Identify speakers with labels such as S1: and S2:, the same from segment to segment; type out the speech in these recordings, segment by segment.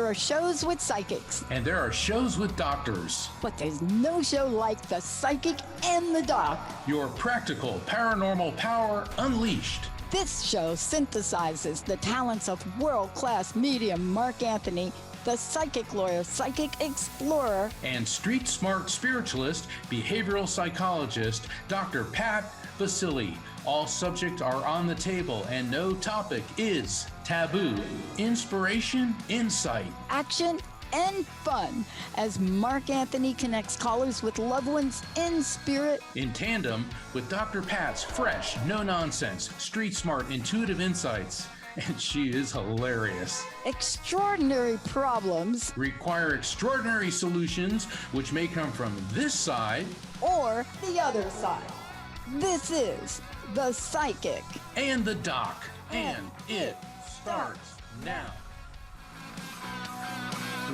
S1: are shows with psychics.
S2: And there are shows with doctors.
S1: But there's no show like The Psychic and the Doc.
S2: Your practical paranormal power unleashed.
S1: This show synthesizes the talents of world-class medium Mark Anthony, the psychic lawyer, psychic explorer,
S2: and street smart spiritualist, behavioral psychologist, Dr. Pat Baccili. All subjects are on the table and no topic is taboo. Inspiration, insight,
S1: action, and fun as Mark Anthony connects callers with loved ones in spirit,
S2: in tandem with Dr. Pat's fresh, no-nonsense, street-smart, intuitive insights. And she is hilarious.
S1: Extraordinary problems
S2: require extraordinary solutions, which may come from this side
S1: or the other side. This is The Psychic
S2: and the Doc, and it starts now.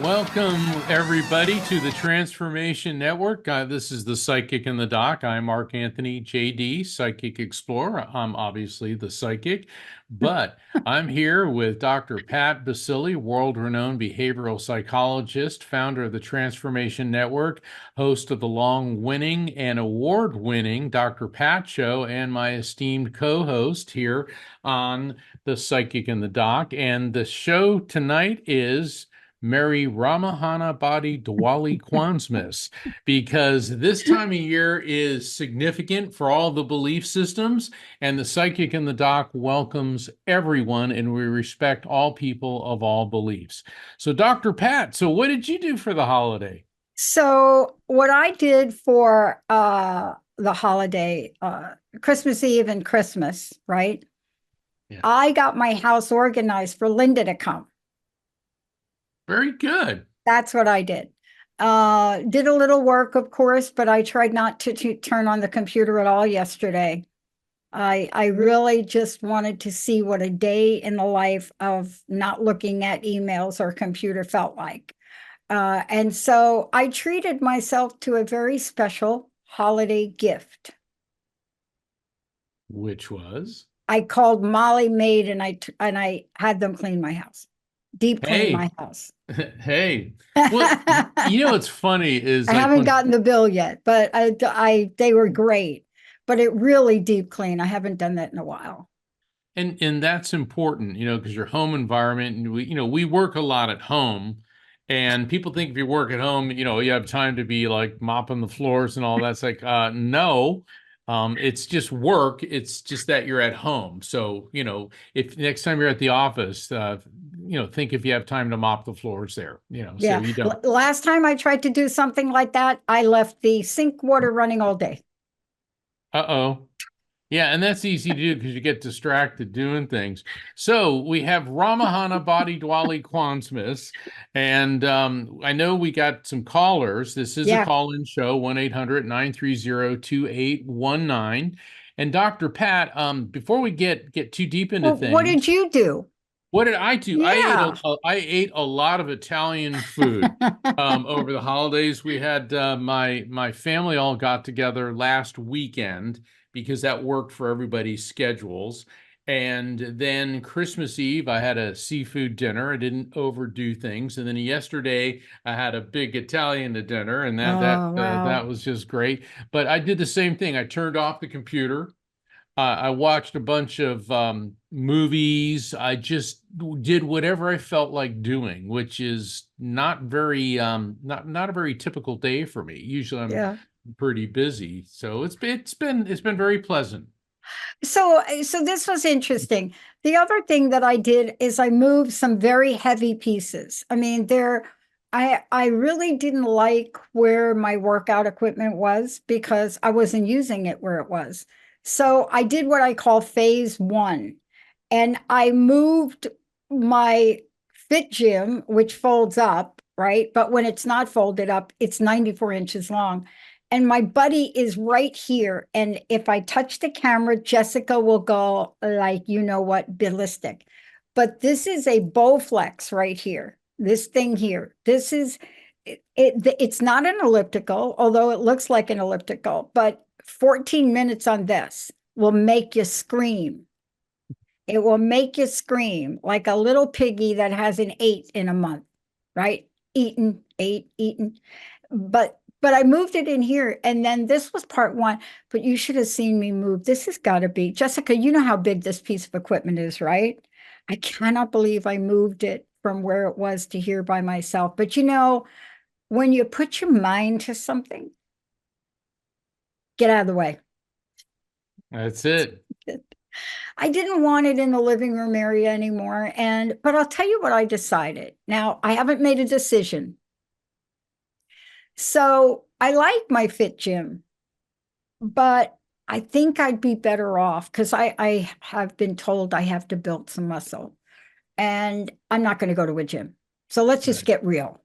S2: Welcome, everybody, to the Transformation Network. This is The Psychic and the Doc. I'm Mark Anthony, JD, Psychic Explorer. I'm obviously the psychic, but I'm here with Dr. Pat Baccili, world-renowned behavioral psychologist, founder of the Transformation Network, host of the long-winning and award-winning Dr. Pat Show, and my esteemed co-host here on The Psychic and the Doc. And the show tonight is Merry Rama-Hana-Bodhi-Diwali-Kwanz-Mas, because this time of year is significant for all the belief systems, and the Psychic and the Doc welcomes everyone, and we respect all people of all beliefs. So, Dr. Pat, so what did you do for the holiday?
S3: So what I did for the holiday, Christmas Eve and Christmas, right?
S2: Yeah.
S3: I got my house organized for Linda to come.
S2: Very good.
S3: That's what I did. Did a little work, of course, but I tried not to turn on the computer at all yesterday. I really just wanted to see what a day in the life of not looking at emails or computer felt like. And so I treated myself to a very special holiday gift.
S2: Which was?
S3: I called Molly Maid and I had them clean my house. Deep clean my house.
S2: Hey, well, you know what's funny is
S3: I haven't gotten the bill yet, but they were great. But it really deep clean. I haven't done that in a while.
S2: And that's important, you know, because your home environment, and we work a lot at home, and people think if you work at home, you have time to be like mopping the floors and all that. It's like, no. It's just work. It's just that you're at home. So, if next time you're at the office, think if you have time to mop the floors there,
S3: Yeah.
S2: So you don't.
S3: Last time I tried to do something like that, I left the sink water running all day.
S2: Uh-oh. Yeah, and that's easy to do because you get distracted doing things. So we have Rama-Hana-Bodhi-Diwali-Kwanz-Mas, and I know we got some callers. This is a call-in show, 1-800-930-2819. And Dr. Pat, before we get too deep into things,
S3: what did you do?
S2: What did I do?
S3: Yeah.
S2: I ate a lot of Italian food over the holidays. We had my family all got together last weekend, because that worked for everybody's schedules. And then Christmas Eve, I had a seafood dinner. I didn't overdo things. And then yesterday, I had a big Italian dinner, and that was just great. But I did the same thing. I turned off the computer. I watched a bunch of movies. I just did whatever I felt like doing, which is not very not a very typical day for me. Usually, I'm pretty busy, so it's been very pleasant.
S3: So this was interesting. The other thing that I did is I moved some very heavy pieces. I mean, I really didn't like where my workout equipment was because I wasn't using it where it was. So I did what I call phase one, and I moved my Fit Gym, which folds up, right? But when it's not folded up, it's 94 inches long. And my buddy is right here. And if I touch the camera, Jessica will go like, ballistic. But this is a Bowflex right here. This thing here. This is, it's not an elliptical, although it looks like an elliptical, but 14 minutes on this will make you scream. It will make you scream like a little piggy that has an 8 in a month. right? Eaten, ate, eaten. But I moved it in here. And then this was part one, but you should have seen me move. This has got to be, Jessica, you know how big this piece of equipment is, right? I cannot believe I moved it from where it was to here by myself. But you know, when you put your mind to something, get out of the way.
S2: That's it.
S3: I didn't want it in the living room area anymore. But I'll tell you what I decided. Now, I haven't made a decision. So I like my fit gym, but I think I'd be better off because I have been told I have to build some muscle and I'm not going to go to a gym. So let's just
S2: Right.
S3: get real.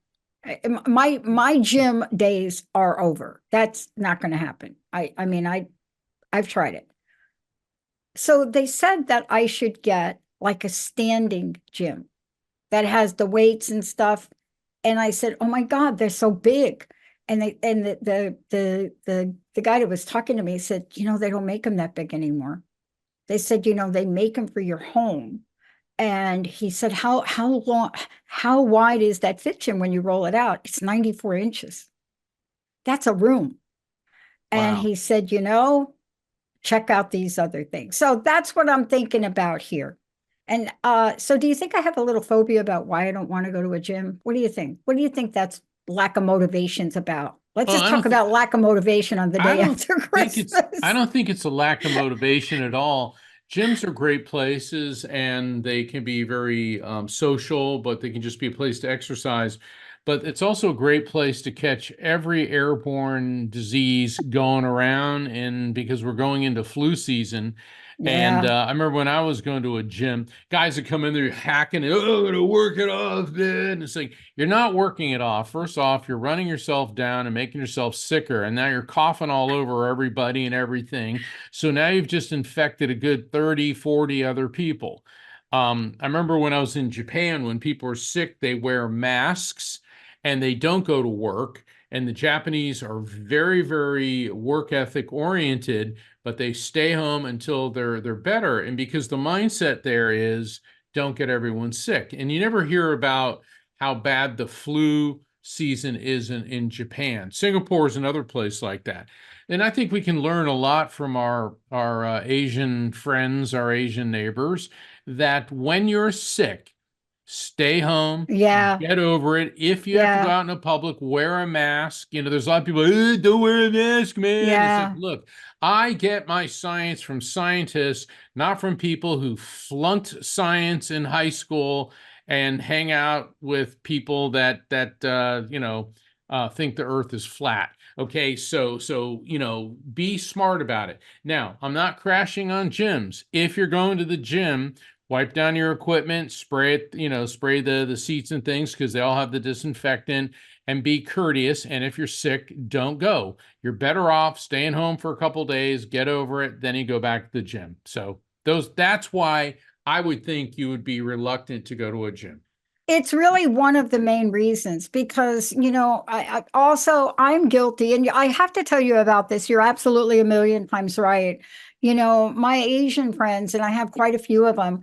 S3: My gym days are over. That's not going to happen. I mean, I've tried it. So they said that I should get like a standing gym that has the weights and stuff. And I said, "Oh my God, they're so big." And the guy that was talking to me said, "You know, they don't make them that big anymore." They said, "You know, they make them for your home." And he said, how wide is that fit gym when you roll it out? It's 94 inches. That's a room. And
S2: Wow.
S3: he said, you know, check out these other things. So that's what I'm thinking about here. And so do you think I have a little phobia about why I don't want to go to a gym? What do you think? What do you think that's lack of motivation's about? Let's
S2: Well,
S3: just talk about lack of motivation on the day after
S2: I
S3: Christmas.
S2: don't think it's a lack of motivation at all. Gyms are great places and they can be very social, but they can just be a place to exercise. But it's also a great place to catch every airborne disease going around, and because we're going into flu season. And
S3: Yeah,
S2: I remember when I was going to a gym, guys would come in there hacking it, oh, I'm gonna work it off, man. And it's like, you're not working it off. First off, you're running yourself down and making yourself sicker. And now you're coughing all over everybody and everything. So now you've just infected a good 30, 40 other people. I remember when I was in Japan, when people are sick, they wear masks and they don't go to work. And the Japanese are very, very work ethic oriented, but they stay home until they're better. And because the mindset there is don't get everyone sick. And you never hear about how bad the flu season is in Japan. Singapore is another place like that. And I think we can learn a lot from our Asian friends, our Asian neighbors, that when you're sick, stay home,
S3: yeah,
S2: get over it. If you have to go
S3: yeah,
S2: out in the public, wear a mask. You know, there's a lot of people, don't wear a mask, man. It's like,
S3: yeah.
S2: look, I get my science from scientists, not from people who flunked science in high school and hang out with people that think the earth is flat. Okay, so be smart about it. Now, I'm not crashing on gyms. If you're going to the gym, wipe down your equipment, spray it, spray the seats and things because they all have the disinfectant, and be courteous. And if you're sick, don't go. You're better off staying home for a couple days, get over it, then you go back to the gym. So that's why I would think you would be reluctant to go to a gym.
S3: It's really one of the main reasons because, you know, I also I'm guilty and I have to tell you about this. You're absolutely a million times right. You know, my Asian friends, and I have quite a few of them,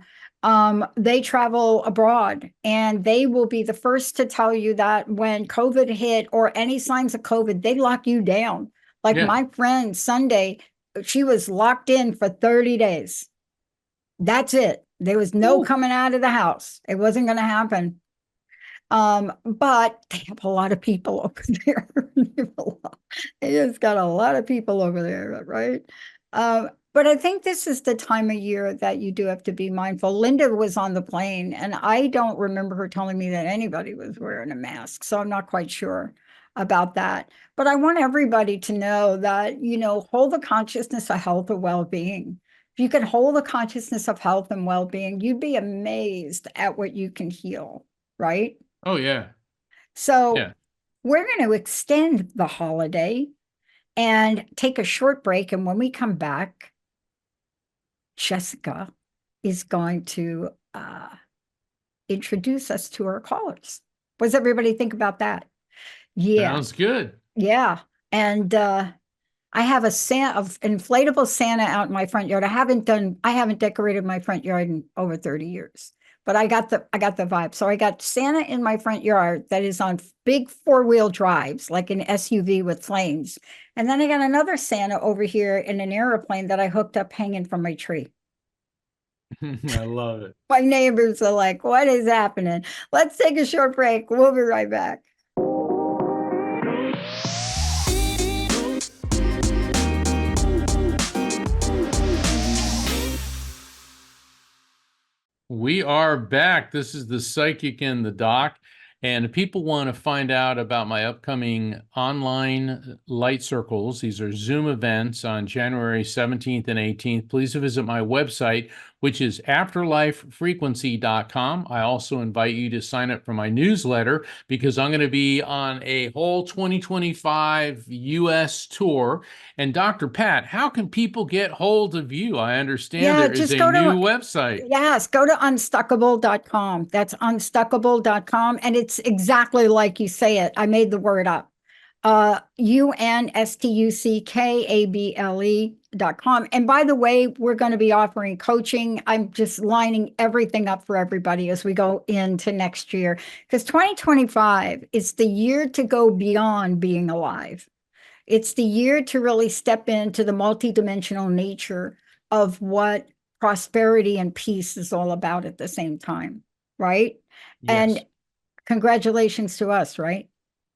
S3: they travel abroad and they will be the first to tell you that when COVID hit or any signs of COVID, they lock you down. Like
S2: Yeah.
S3: my friend Sunday, she was locked in for 30 days. That's it. There was no
S2: Ooh.
S3: coming out of the house. It wasn't going to happen. But they have a lot of people over there. They just got a lot of people over there, right? But I think this is the time of year that you do have to be mindful. Linda was on the plane, and I don't remember her telling me that anybody was wearing a mask, so I'm not quite sure about that. But I want everybody to know that, you know, hold the consciousness of health and well-being. If you can hold the consciousness of health and well-being, you'd be amazed at what you can heal, right?
S2: Oh, yeah.
S3: So
S2: Yeah.
S3: we're going to extend the holiday and take a short break. And when we come back, Jessica is going to introduce us to our callers. What does everybody think about that? Yeah,
S2: Sounds good.
S3: yeah. And I have a inflatable Santa out in my front yard. I haven't decorated my front yard in over 30 years. but I got the vibe. So I got Santa in my front yard that is on big 4-wheel drives, like an SUV with flames. And then I got another Santa over here in an airplane that I hooked up hanging from my tree.
S2: I love it.
S3: My neighbors are like, what is happening? Let's take a short break. We'll be right back.
S2: We are back. This is the Psychic and the Doc. And if people want to find out about my upcoming online light circles, these are Zoom events on January 17th and 18th, please visit my website, which is afterlifefrequency.com. I also invite you to sign up for my newsletter because I'm going to be on a whole 2025 US tour. And Dr. Pat, how can people get hold of you? I understand there is a new website.
S3: Yes, go to unstuckable.com. That's unstuckable.com. And it's exactly like you say it. I made the word up. unstuckable.com. And by the way, we're going to be offering coaching. I'm just lining everything up for everybody as we go into next year, because 2025 is the year to go beyond being alive. It's the year to really step into the multidimensional nature of what prosperity and peace is all about at the same time, right?
S2: Yes.
S3: And congratulations to us, right?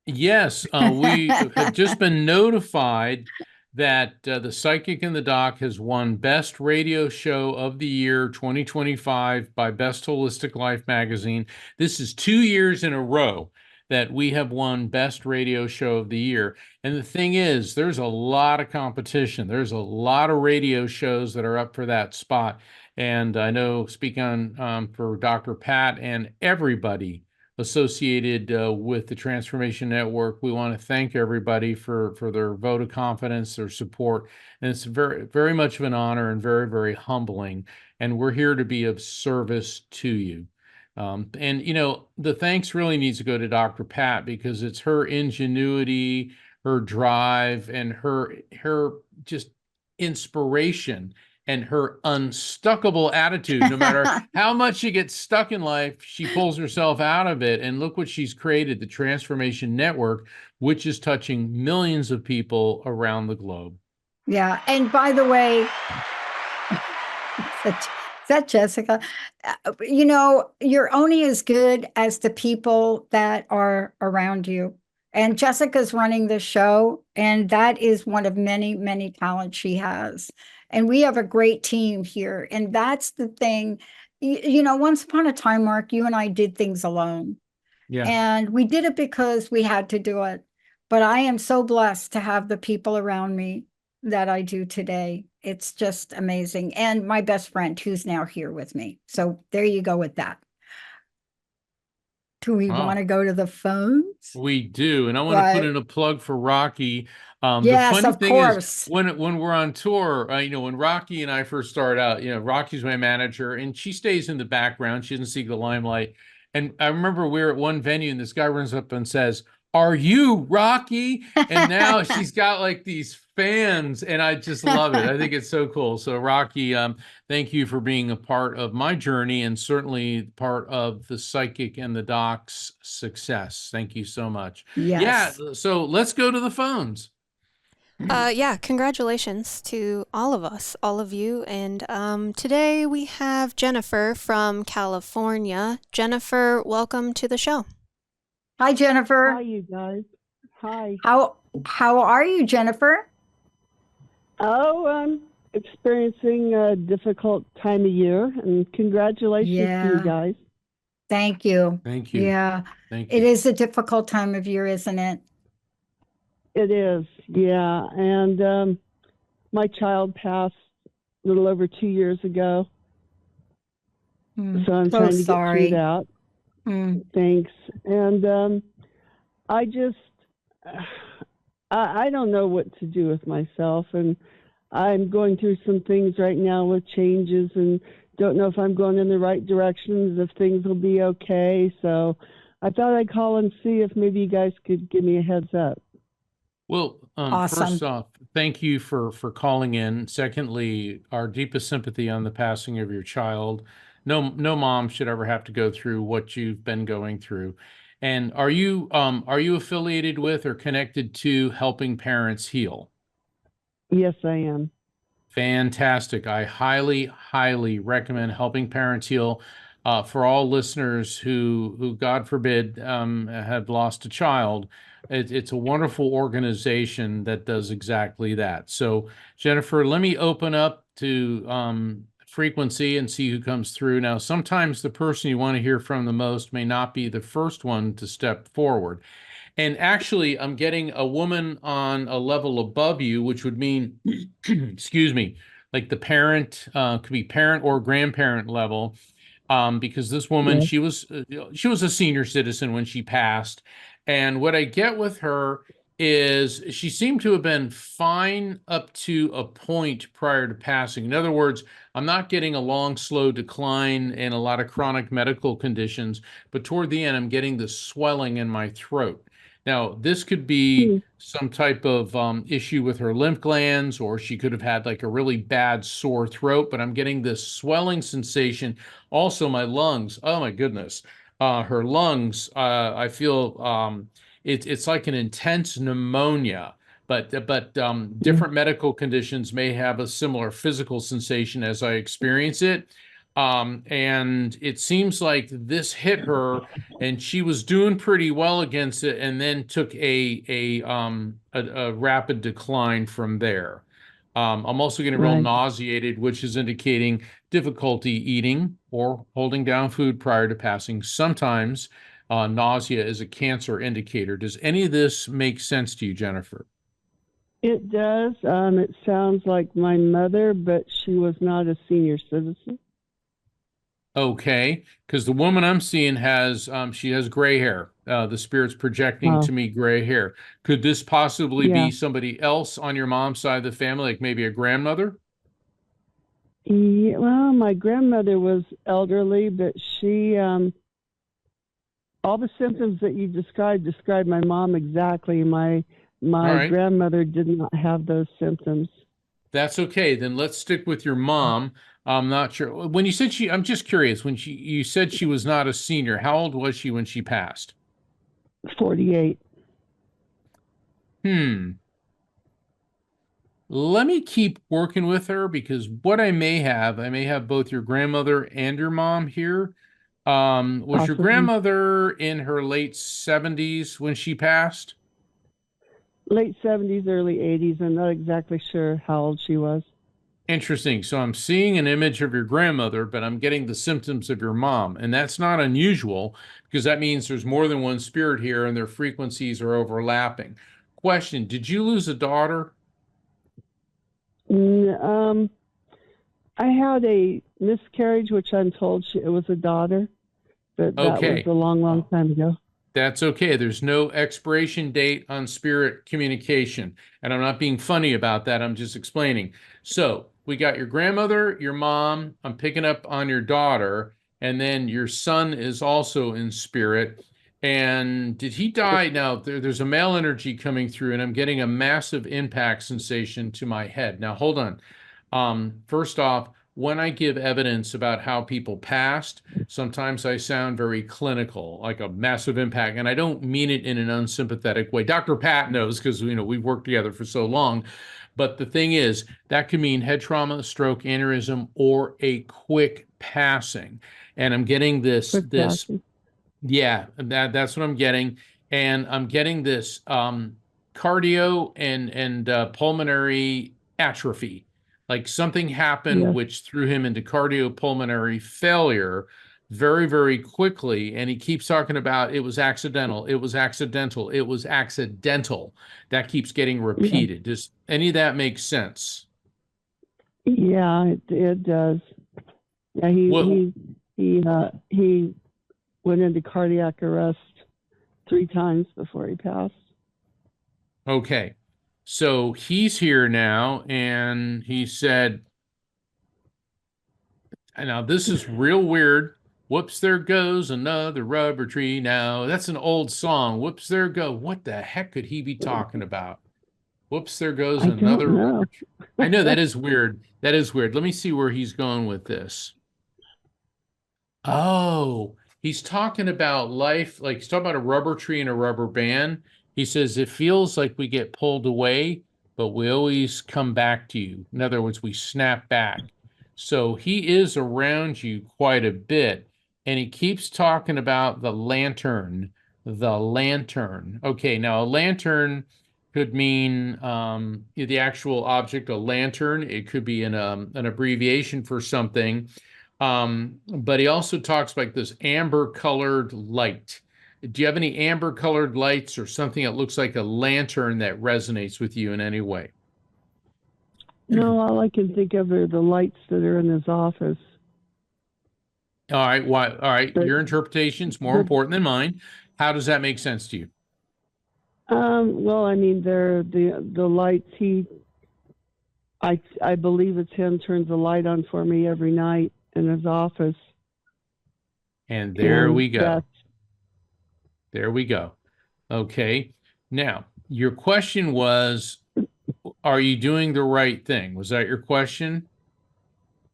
S2: Yes, we have just been notified that the Psychic and the Doc has won Best Radio Show of the Year 2025 by Best Holistic Life magazine. This is 2 years in a row that we have won Best Radio Show of the Year. And the thing is, there's a lot of competition. There's a lot of radio shows that are up for that spot. And I know, speaking on for Dr. Pat and everybody associated with the Transformation Network, we want to thank everybody for their vote of confidence, their support. And it's very, very much of an honor and very, very humbling. And we're here to be of service to you. And, you know, the thanks really needs to go to Dr. Pat, because it's her ingenuity, her drive, and her just inspiration and her unstuckable attitude. No matter how much she gets stuck in life, she pulls herself out of it. And look what she's created, the Transformation Network, which is touching millions of people around the globe.
S3: Yeah. And by the way, is that Jessica? You know, you're only as good as the people that are around you. And Jessica's running the show, and that is one of many, many talents she has. And we have a great team here. And that's the thing. You know, once upon a time, Mark, you and I did things alone.
S2: Yeah.
S3: And we did it because we had to do it. But I am so blessed to have the people around me that I do today. It's just amazing. And my best friend, who's now here with me. So there you go with that. Do we want to go to the phones?
S2: We do. And I want to put in a plug for Rocky.
S3: Yes,
S2: the funny
S3: of
S2: thing
S3: course.
S2: is when we're on tour, you know, when Rocky and I first started out, you know, Rocky's my manager and she stays in the background. She doesn't seek the limelight. And I remember we were at one venue and this guy runs up and says, "Are you Rocky?" And now she's got like these fans and I just love it. I think it's so cool. So Rocky, thank you for being a part of my journey and certainly part of the Psychic and the Doc's success. Thank you so much.
S3: Yes.
S2: Yeah. So let's go to the phones.
S4: Yeah, congratulations to all of us, all of you. And today we have Jennifer from California. Jennifer, welcome to the show.
S3: Hi, Jennifer.
S5: Hi, you guys. Hi.
S3: How are you, Jennifer?
S5: Oh, I'm experiencing a difficult time of year, and congratulations to you guys.
S3: Thank you.
S2: Thank you.
S3: Yeah.
S2: Thank you.
S3: It is a difficult time of year, isn't it?
S5: It is, yeah. And my child passed a little over 2 years ago, so I'm trying to get through that. Thanks. And I just, I don't know what to do with myself, and I'm going through some things right now with changes and don't know if I'm going in the right directions, if things will be okay. So I thought I'd call and see if maybe you guys could give me a heads up.
S2: Well,
S3: Awesome.
S2: First off, thank you for calling in. Secondly, our deepest sympathy on the passing of your child. No mom should ever have to go through what you've been going through. And are you affiliated with or connected to Helping Parents Heal?
S5: Yes, I am.
S2: Fantastic. I highly, highly recommend Helping Parents Heal for all listeners who, God forbid, have lost a child. It's a wonderful organization that does exactly that. So, Jennifer, let me open up to frequency and see who comes through. Now, sometimes the person you want to hear from the most may not be the first one to step forward. And actually, I'm getting a woman on a level above you, which would mean, excuse me, like the parent, could be parent or grandparent level, because this woman,
S5: Yes.
S2: she was a senior citizen when she passed. And what I get with her is she seemed to have been fine up to a point prior to passing. In other words, I'm not getting a long, slow decline and a lot of chronic medical conditions, but toward the end, I'm getting the swelling in my throat. Now, this could be
S5: Hmm.
S2: some type of issue with her lymph glands, or she could have had like a really bad sore throat, but I'm getting this swelling sensation. Also, my lungs, oh my goodness, her lungs, I feel it's like an intense pneumonia. But
S5: Yeah.
S2: different medical conditions may have a similar physical sensation as I experience it. And it seems like this hit her and she was doing pretty well against it and then took a rapid decline from there. I'm also getting real
S5: Right.
S2: nauseated, which is indicating difficulty eating or holding down food prior to passing. Sometimes nausea is a cancer indicator. Does any of this make sense to you, Jennifer?
S5: It does. It sounds like my mother, but she was not a senior citizen.
S2: Okay, because the woman I'm seeing has she has gray hair. The spirit's projecting
S5: Oh,
S2: to me gray hair. Could this possibly
S5: yeah.
S2: be somebody else on your mom's side of the family, like maybe a grandmother?
S5: Yeah, well, my grandmother was elderly, but she, all the symptoms that you described my mom exactly. My
S2: All
S5: my
S2: right,
S5: grandmother did not have those symptoms.
S2: that's okay. Then let's stick with your mom. I'm not sure. When you said I'm just curious. When you said she was not a senior, how old was she when she passed?
S5: 48.
S2: Hmm. Let me keep working with her because what I may have both your grandmother and your mom here. Was your
S5: Possibly.
S2: grandmother in her late 70s when she passed?
S5: Late 70s, early 80s. I'm not exactly sure how old she was.
S2: Interesting. So I'm seeing an image of your grandmother, but I'm getting the symptoms of your mom. And that's not unusual because that means there's more than one spirit here and their frequencies are overlapping. Question, did you lose a daughter?
S5: Mm, I had a miscarriage, which I'm told it was a daughter, but that was
S2: Okay.
S5: a long, long time ago.
S2: That's okay. There's no expiration date on spirit communication. And I'm not being funny about that. I'm just explaining. So we got your grandmother, your mom. I'm picking up on your daughter. And then your son is also in spirit. And did he die? Now, there's a male energy coming through, and I'm getting a massive impact sensation to my head. Now, hold on. First off, when I give evidence about how people passed, sometimes I sound very clinical, like a massive impact, and I don't mean it in an unsympathetic way. Dr. Pat knows because we've worked together for so long. But the thing is, that could mean head trauma, stroke, aneurysm, or a quick passing. And I'm getting
S5: Quick
S2: this
S5: passing.
S2: yeah, that's what I'm getting, and I'm getting this cardio and pulmonary atrophy. Like something happened
S5: Yes.
S2: which threw him into cardiopulmonary failure very, very quickly, and he keeps talking about it was accidental, it was accidental, it was accidental. That keeps getting
S5: Yeah.
S2: repeated. Does any of that make sense?
S5: Yeah, it does. Yeah,
S2: What?
S5: he went into cardiac arrest 3 times before he passed.
S2: Okay. So he's here now, and he said, and now this is real weird. Whoops, there goes another rubber tree. Now that's an old song. Whoops, there go. What the heck could he be talking about? Whoops, there goes
S5: I don't
S2: another
S5: know.
S2: rubber tree. I know that is weird. That is weird. Let me see where he's going with this. Oh, he's talking about life, like he's talking about a rubber tree and a rubber band. He says it feels like we get pulled away, but we always come back to you. In other words, we snap back. So he is around you quite a bit, and he keeps talking about the lantern, the lantern. Okay, now a lantern could mean the actual object, a lantern. It could be an abbreviation for something. But he also talks like this amber colored light. Do you have any amber colored lights or something that looks like a lantern that resonates with you in any way?
S5: No, all I can think of are the lights that are in his office.
S2: All right. Why? All right.
S5: But,
S2: Your interpretation's more important than mine. How does that make sense to you?
S5: well, I mean, they're the lights. I believe it's him turns the light on for me every night in his office.
S2: And there
S5: And
S2: we go.
S5: that's
S2: There we go. Okay. Now, your question was, are you doing the right thing? Was that your question?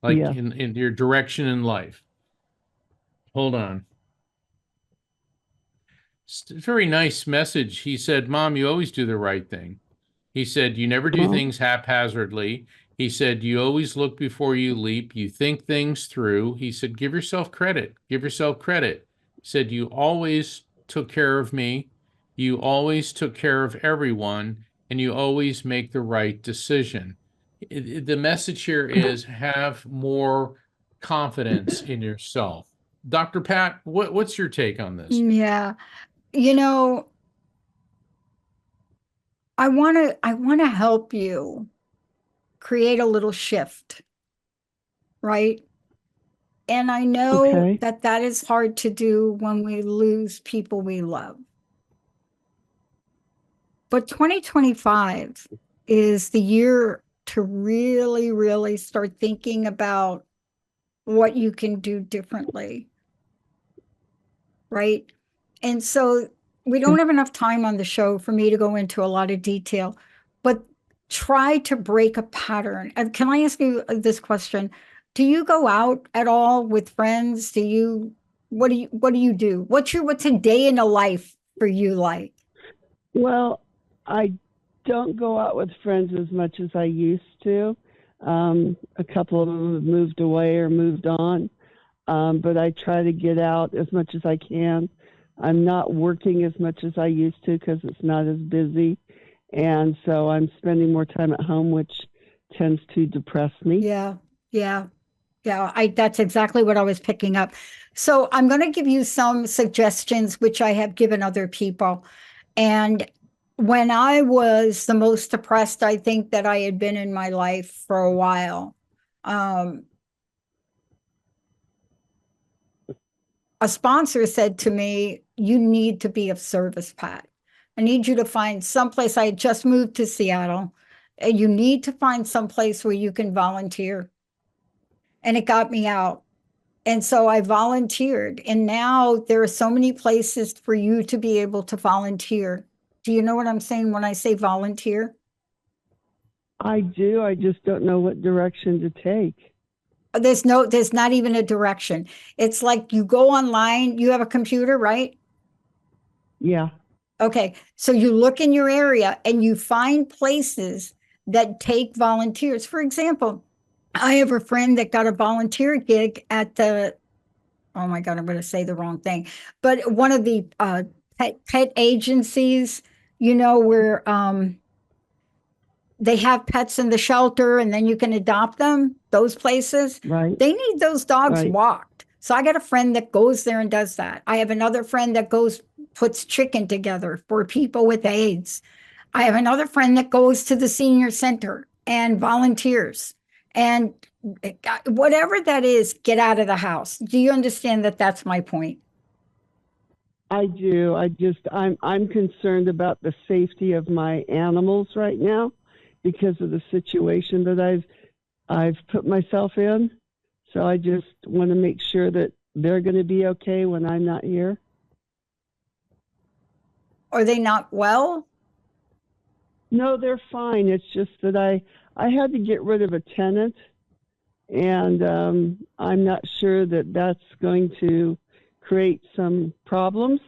S2: Like
S5: Yeah.
S2: in your direction in life? Hold on. It's a very nice message. He said, Mom, you always do the right thing. He said, you never do
S5: Well,
S2: things haphazardly. He said, you always look before you leap. You think things through. He said, give yourself credit. Give yourself credit. He said, you always took care of me. You always took care of everyone, and you always make the right decision. The message here is have more confidence in yourself. Dr. Pat, what's your take on this?
S3: Yeah. You know, I want to help you create a little shift, right? And I know
S5: okay.
S3: that that is hard to do when we lose people we love. But 2025 is the year to really, really start thinking about what you can do differently, right? And so we don't have enough time on the show for me to go into a lot of detail, but try to break a pattern. And can I ask you this question? Do you go out at all with friends? What do you do? What's a day in a life for you like?
S5: Well, I don't go out with friends as much as I used to. A couple of them have moved away or moved on, but I try to get out as much as I can. I'm not working as much as I used to because it's not as busy. And so I'm spending more time at home, which tends to depress me.
S3: Yeah, yeah. Yeah, that's exactly what I was picking up. So I'm going to give you some suggestions which I have given other people. And when I was the most depressed, I think that I had been in my life for a while. Um, a sponsor said to me, "You need to be of service, Pat. I need you to find someplace." I had just moved to Seattle. And you need to find someplace where you can volunteer. And it got me out. And so I volunteered. And now there are so many places for you to be able to volunteer. Do you know what I'm saying when I say volunteer?
S5: I do. I just don't know what direction to take.
S3: There's not even a direction. It's like you go online, you have a computer, right?
S5: Yeah.
S3: Okay. So you look in your area and you find places that take volunteers. For example, I have a friend that got a volunteer gig at oh my God, I'm going to say the wrong thing, but one of the pet agencies, where they have pets in the shelter and then you can adopt them, those places.
S5: Right.
S3: They need those dogs
S5: Right.
S3: walked. So I got a friend that goes there and does that. I have another friend that puts chicken together for people with AIDS. I have another friend that goes to the senior center and volunteers. And whatever that is, get out of the house. Do you understand that that's my point?
S5: I do. I'm concerned about the safety of my animals right now because of the situation that I've put myself in. So I just want to make sure that they're going to be okay when I'm not here.
S3: Are they not well?
S5: No, they're fine. It's just that I had to get rid of a tenant, And I'm not sure that that's going to create some problems.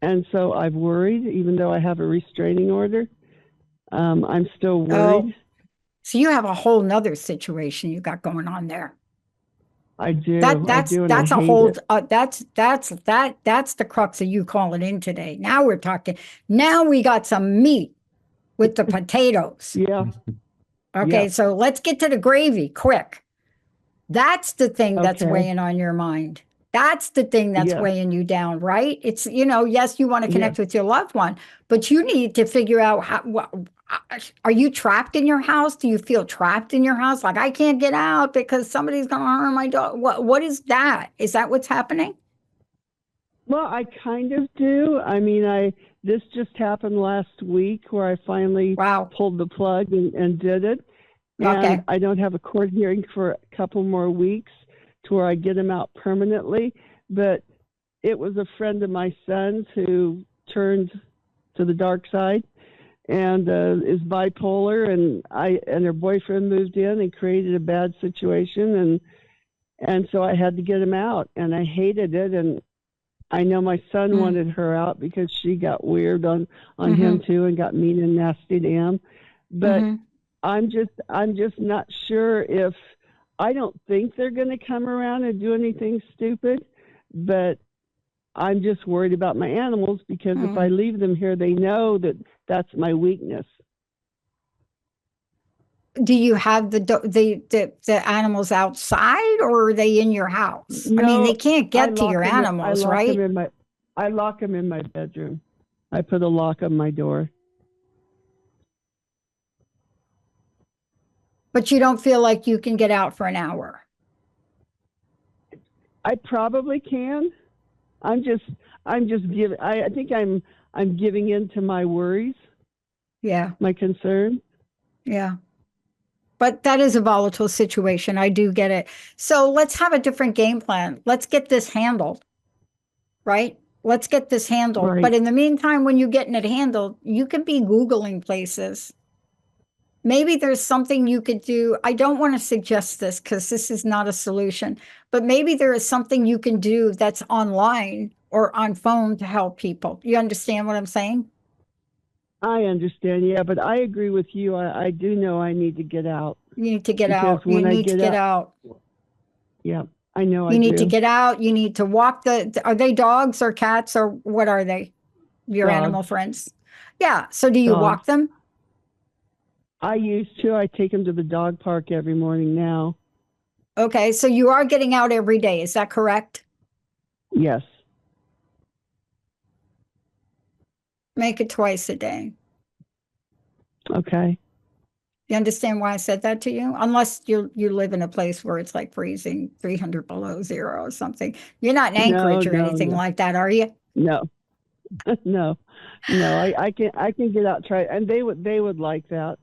S5: And so I've worried, even though I have a restraining order. I'm still worried.
S3: So you have a whole nother situation you got going on there.
S5: I do.
S3: That's
S5: and I
S3: a
S5: hate
S3: whole
S5: it.
S3: that's the crux of you calling in today. Now we're talking. Now we got some meat with the potatoes.
S5: Yeah.
S3: Okay,
S5: Yeah.
S3: so let's get to the gravy quick. That's the thing that's
S5: Okay.
S3: weighing on your mind. That's the thing that's
S5: Yes.
S3: weighing you down, right? It's, yes, you want to connect
S5: Yes.
S3: with your loved one, but you need to figure out are you trapped in your house? Do you feel trapped in your house? Like, I can't get out because somebody's going to harm my dog. What is that? Is that what's happening?
S5: Well, I kind of do. I mean, this just happened last week where I finally
S3: Wow.
S5: pulled the plug and did it. And
S3: Okay.
S5: I don't have a court hearing for a couple more weeks to where I get him out permanently. But it was a friend of my son's who turned to the dark side and is bipolar, and her boyfriend moved in and created a bad situation, and so I had to get him out, and I hated it. And I know my son wanted her out because she got weird on him too and got mean and nasty to him. But I'm just not sure if I don't think they're going to come around and do anything stupid, but I'm just worried about my animals because if I leave them here, they know that that's my weakness.
S3: Do you have the animals outside, or are they in your house?
S5: No,
S3: I mean, they can't get to your
S5: I
S3: animals,
S5: lock
S3: right?
S5: I lock them in my bedroom. I put a lock on my door.
S3: But you don't feel like you can get out for an hour.
S5: I probably can. I'm just giving. I think I'm giving in to my worries.
S3: Yeah.
S5: My concern.
S3: Yeah. But that is a volatile situation. I do get it. So let's have a different game plan. Let's get this handled, right? Let's get this handled.
S5: Right.
S3: But in the meantime, when you're getting it handled, you can be Googling places. Maybe there's something you could do. I don't want to suggest this because this is not a solution, but maybe there is something you can do that's online or on phone to help people. You understand what I'm saying?
S5: I understand, yeah, but I agree with you. I do know I need to get out.
S3: You need to get
S5: Because
S3: out. You
S5: when I
S3: need to get out.
S5: Yeah, I know I
S3: You need
S5: do.
S3: to get out. You need to walk are they dogs or cats or what are they? Your
S5: Dogs.
S3: animal friends? Yeah. So do you
S5: Dogs.
S3: walk them?
S5: I used to. I take them to the dog park every morning now.
S3: Okay. So you are getting out every day. Is that correct?
S5: Yes.
S3: Make it twice a day.
S5: Okay.
S3: You understand why I said that to you? Unless you live in a place where it's like freezing 300 below zero or something. You're not in Anchorage or anything like that, are you?
S5: No. No. I can get out, try, and they would like that.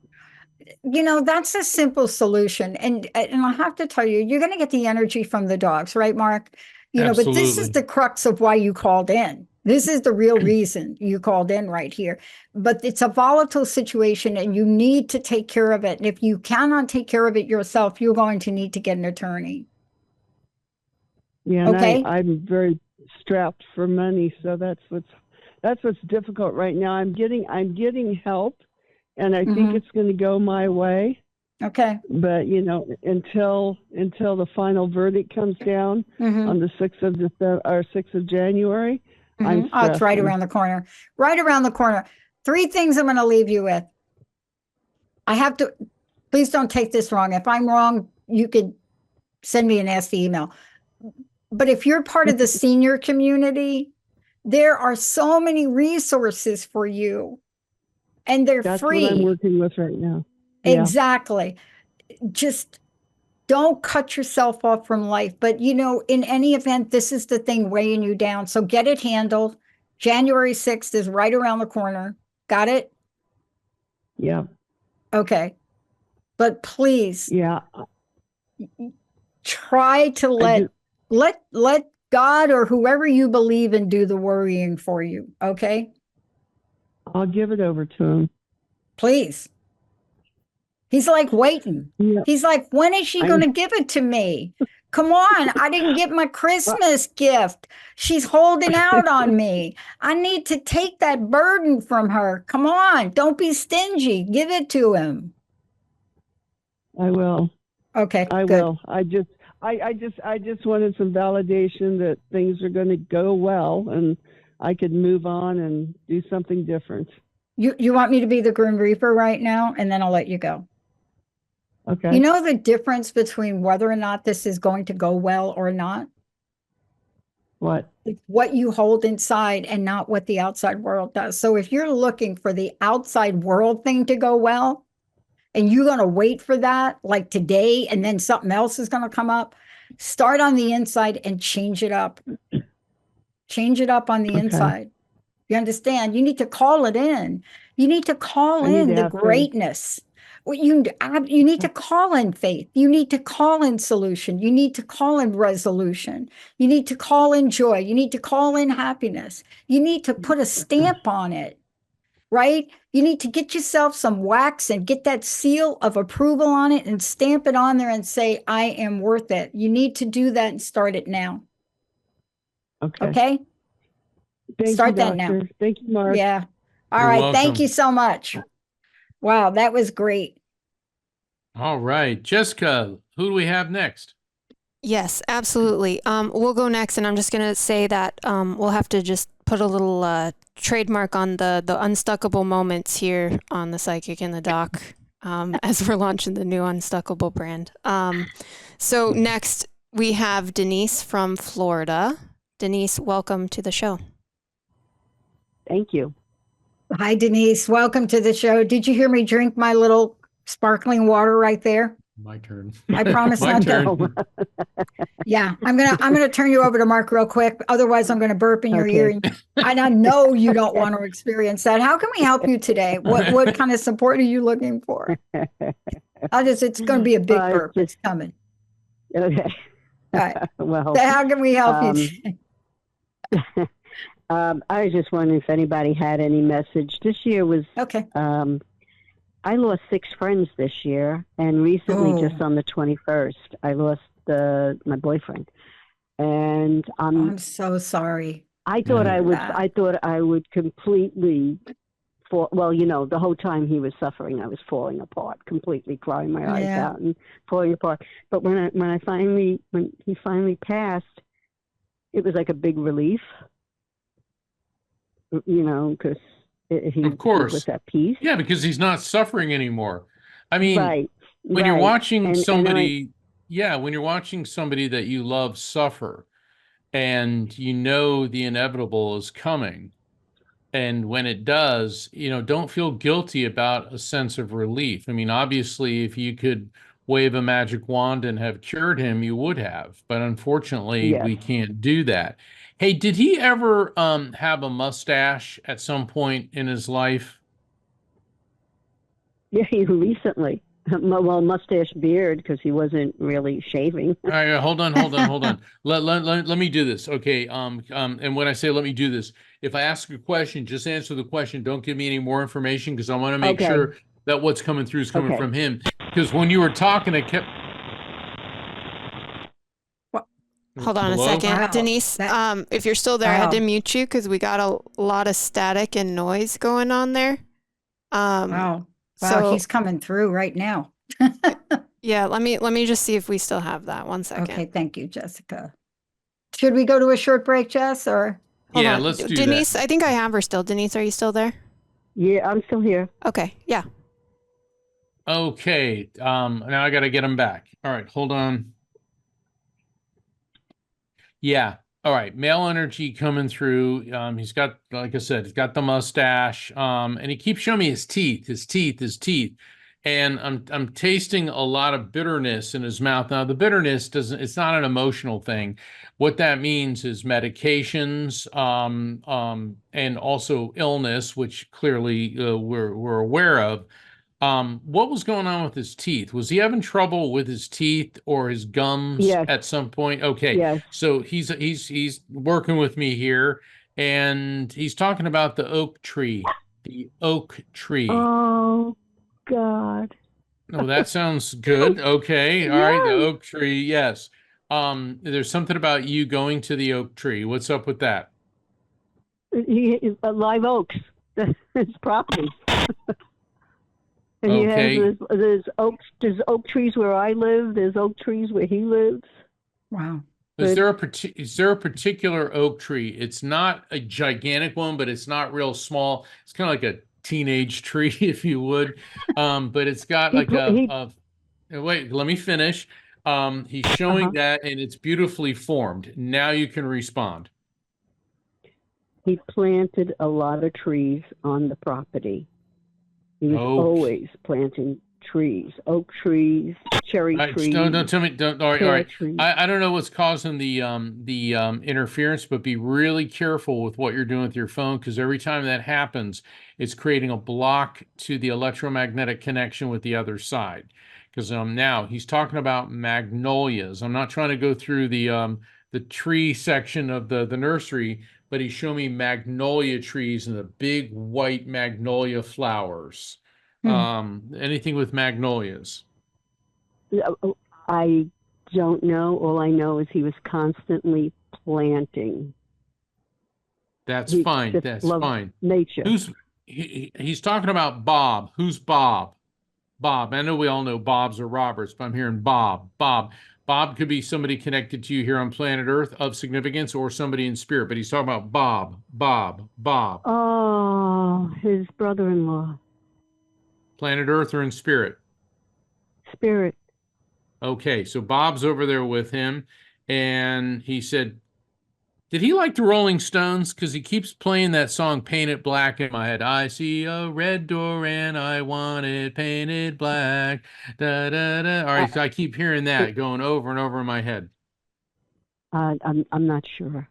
S3: That's a simple solution. And I have to tell you, you're going to get the energy from the dogs, right, Mark? But this is
S2: Absolutely.
S3: the crux of why you called in. This is the real reason you called in right here. But it's a volatile situation and you need to take care of it. And if you cannot take care of it yourself, you're going to need to get an attorney.
S5: Yeah,
S3: Okay.
S5: and I'm very strapped for money, so that's what's difficult right now. I'm getting help, and I think it's going to go my way.
S3: Okay.
S5: But until the final verdict comes down on the 6th of December or 6th of January, I'm
S3: Oh, it's right around the corner. Right around the corner. 3 things I'm going to leave you with. I have to, please don't take this wrong. If I'm wrong, you could send me a nasty email. But if you're part of the senior community, there are so many resources for you and they're
S5: That's
S3: free.
S5: what I'm working with right now. Yeah.
S3: Exactly. Just don't cut yourself off from life. But, in any event, this is the thing weighing you down. So get it handled. January 6th is right around the corner. Got it?
S5: Yeah.
S3: Okay. But please.
S5: Yeah.
S3: Try to let God or whoever you believe in do the worrying for you. Okay.
S5: I'll give it over to him.
S3: Please. He's like waiting.
S5: Yeah.
S3: He's like, when is she
S5: I
S3: going to
S5: know.
S3: give it to me? Come on, I didn't get my Christmas gift. She's holding out on me. I need to take that burden from her. Come on, don't be stingy. Give it to him.
S5: I will.
S3: Okay,
S5: I
S3: good.
S5: will. I just wanted some validation that things are going to go well and I could move on and do something different.
S3: You want me to be the Grim Reaper right now, and then I'll let you go.
S5: Okay.
S3: You know the difference between whether or not this is going to go well or not?
S5: What?
S3: It's what you hold inside and not what the outside world does. So if you're looking for the outside world thing to go well, and you're going to wait for that like today, and then something else is going to come up, start on the inside and change it up. Change it up on the
S5: Okay.
S3: inside. You understand? You need to call it in. You need to call
S5: I need
S3: in
S5: to
S3: the
S5: have faith.
S3: greatness. You need to call in faith. You need to call in solution. You need to call in resolution. You need to call in joy. You need to call in happiness. You need to put a stamp on it, right? You need to get yourself some wax and get that seal of approval on it and stamp it on there and say, I am worth it. You need to do that and start it now.
S5: Okay.
S3: Okay?
S5: Thank
S3: Start
S5: you,
S3: that now.
S5: Doctor. Thank you, Mark.
S3: Yeah. All
S2: You're
S3: right. Thank
S2: welcome.
S3: you so much. Wow, that was great.
S2: All right, Jessica, who do we have next?
S4: Yes, absolutely. We'll go next, and I'm just gonna say that we'll have to just put a little trademark on the unstuckable moments here on the Psychic in the Doc as we're launching the new Unstuckable brand. So next we have Denise from Florida. Denise, welcome to the show.
S5: Thank you.
S3: Hi, Denise. Welcome to the show. Did you hear me drink my little sparkling water right there?
S2: My turn.
S3: I promise
S2: My
S3: not to.
S2: turn.
S3: Yeah, I'm gonna turn you over to Mark real quick. Otherwise, I'm gonna burp in your
S5: Okay.
S3: ear, and I know you don't want to experience that. How can we help you today? What kind of support are you looking for? It's gonna be a big burp. It's coming.
S5: Okay.
S3: All right.
S5: Well,
S3: So how can we help you today?
S5: I was just wondering if anybody had any message. This year was
S3: Okay.
S5: I lost 6 friends this year, and recently, just on the 21st, I lost my boyfriend. And
S3: I'm so sorry.
S5: I thought I would.
S3: that.
S5: I thought I would completely fall. Well, the whole time he was suffering, I was falling apart, completely crying my eyes
S3: Yeah.
S5: out and falling apart. But when he finally passed, it was like a big relief. Because he
S2: Of course.
S5: was at peace.
S2: Yeah, because he's not suffering anymore. I mean,
S5: Right.
S2: when you're watching
S5: And
S2: somebody, when you're watching somebody that you love suffer, and you know the inevitable is coming, and when it does, don't feel guilty about a sense of relief. I mean, obviously, if you could wave a magic wand and have cured him, you would have, but unfortunately,
S5: Yes.
S2: we can't do that. Hey, did he ever have a mustache at some point in his life?
S5: Yeah, recently. Well, mustache, beard, because he wasn't really shaving.
S2: All right, hold on. Let me do this. Okay. And when I say let me do this, if I ask a question, just answer the question. Don't give me any more information, because I want to make
S5: Okay.
S2: sure that what's coming through is coming
S5: Okay.
S2: from him. Because when you were talking, I kept.
S4: Hold on
S2: Hello?
S4: a second.
S3: Wow.
S4: Denise, if you're still there, I had to
S3: Wow.
S4: mute you because we got a lot of static and noise going on there.
S3: Wow.
S4: So
S3: He's coming through right now.
S4: yeah, let me just see if we still have that. One second.
S3: Okay, thank you, Jessica. Should we go to a short break, Jess, or?
S4: Hold
S2: Yeah,
S4: on.
S2: let's do
S4: Denise,
S2: that.
S4: I think I have her still. Denise, are you still there?
S5: Yeah, I'm still here.
S4: Okay. Yeah.
S2: Okay. Now I got to get him back. All right, hold on. Yeah. All right. Male energy coming through. He's got, like I said, he's got the mustache. And he keeps showing me his teeth. And I'm tasting a lot of bitterness in his mouth. Now, the bitterness it's not an emotional thing. What that means is medications, and also illness, which clearly we're aware of. What was going on with his teeth? Was he having trouble with his teeth or his gums
S5: Yes.
S2: at some point? Okay.
S5: Yes.
S2: So he's working with me here, and he's talking about the oak tree. The oak tree.
S5: Oh, God.
S2: Oh, that sounds good. Okay. All right. The
S5: Yes,
S2: oak tree. Yes. There's something about you going to the oak tree. What's up with that?
S5: live oaks. His property. And he has
S2: Okay.
S5: there's oak trees where I live. There's oak trees where he lives.
S3: Wow.
S2: Is
S5: But
S2: there is there a particular oak tree? It's not a gigantic one, but it's not real small. It's kind of like a teenage tree, if you would. But it's got
S5: he
S2: like
S5: pl- he
S2: wait, let me finish. He's showing
S5: uh-huh.
S2: that and it's beautifully formed. Now you can respond.
S5: He planted a lot of trees on the property. He was
S2: Okay.
S5: always planting trees, oak trees, cherry
S2: All right, don't
S5: trees,
S2: tell me. Don't. All right, all
S5: pear
S2: right.
S5: trees.
S2: I don't know what's causing the interference, but be really careful with what you're doing with your phone because every time that happens, it's creating a block to the electromagnetic connection with the other side. Because now he's talking about magnolias. I'm not trying to go through the tree section of the nursery, but he's showing me magnolia trees and the big white magnolia flowers.
S3: Hmm.
S2: Anything with magnolias.
S5: I don't know. All I know is he was constantly planting.
S2: That's
S5: He
S2: fine.
S5: just
S2: That's
S5: loved
S2: fine.
S5: nature.
S2: Who's he's talking about Bob. Who's Bob? Bob. I know we all know Bobs or Roberts, but I'm hearing Bob. Bob. Bob could be somebody connected to you here on planet Earth of significance or somebody in spirit, but he's talking about Bob, Bob, Bob.
S5: Oh, his brother-in-law,
S2: Planet Earth or in spirit.
S5: spirit.
S2: Okay, so Bob's over there with him, and he said, did he like the Rolling Stones? Because he keeps playing that song Paint It Black in my head. I see a red door and I want it painted black. Da da da. All
S5: Uh,
S2: right, so I keep hearing that going over and over in my head.
S5: I'm not sure.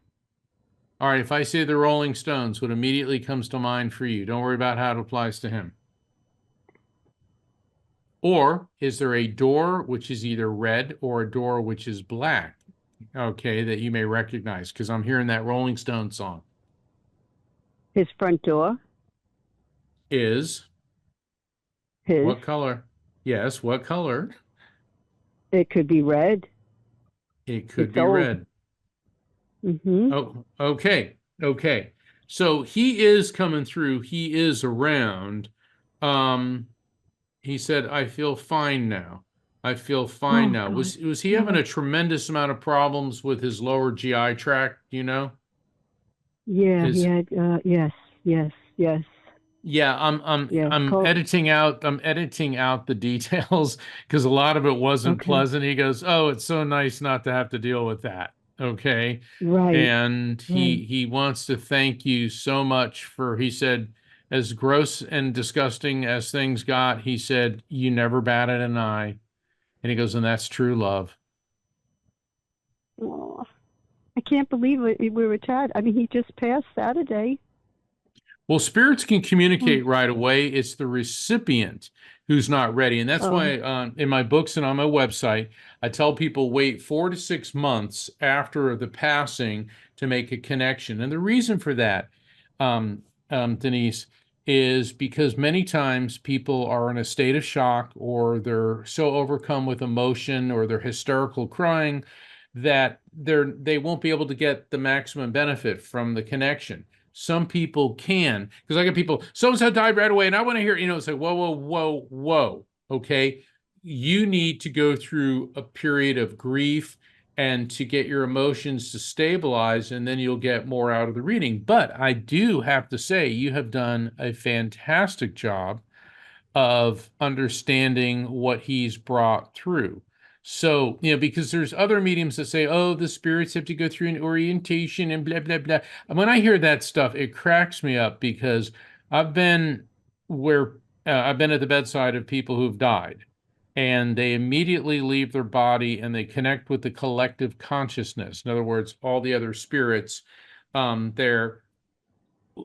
S2: All right, if I say the Rolling Stones, what immediately comes to mind for you? Don't worry about how it applies to him. Or is there a door which is either red or a door which is black? Okay, that you may recognize because I'm hearing that Rolling Stone song.
S5: His front door,
S2: Is
S5: his.
S2: what color? Yes, what color?
S5: It could be red.
S2: It could
S5: It's
S2: be
S5: old.
S2: red.
S5: Mm-hmm.
S2: Oh, okay. Okay. So he is coming through. He is around. Um, he said, I feel fine now. I feel fine
S5: Oh
S2: now.
S5: God.
S2: Was he having
S5: Oh.
S2: a tremendous amount of problems with his lower GI tract, you know?
S5: Yeah, he
S2: Is
S5: had. Yes, yes, yes,
S2: Yeah,
S5: yes.
S2: I'm editing out the details because a lot of it wasn't
S5: Okay.
S2: pleasant. He goes, "Oh, it's so nice not to have to deal with that." Okay.
S5: Right.
S2: And
S5: Right.
S2: he wants to thank you so much for he said as gross and disgusting as things got, he said you never batted an eye. And he goes, "And that's true love."
S5: Oh, I can't believe it. We were Chad. I mean, he just passed Saturday.
S2: Well, spirits can
S5: Hmm.
S2: communicate right away. It's the recipient who's not ready. And that's
S5: Oh,
S2: why in my books and on my website, I tell people wait 4 to 6 months after the passing to make a connection. And the reason for that, um, Denise, is because many times people are in a state of shock or they're so overcome with emotion or they're hysterical crying that they won't be able to get the maximum benefit from the connection. Some people can, because I get people, so and so died right away, and I want to hear, it's like, whoa, whoa, whoa, whoa. Okay. You need to go through a period of grief and to get your emotions to stabilize, and then you'll get more out of the reading. But I do have to say, you have done a fantastic job of understanding what he's brought through. So, because there's other mediums that say, oh, the spirits have to go through an orientation and blah, blah, blah. And when I hear that stuff, it cracks me up because I've been where I've been at the bedside of people who've died and they immediately leave their body and they connect with the collective consciousness. In other words, all the other spirits, they're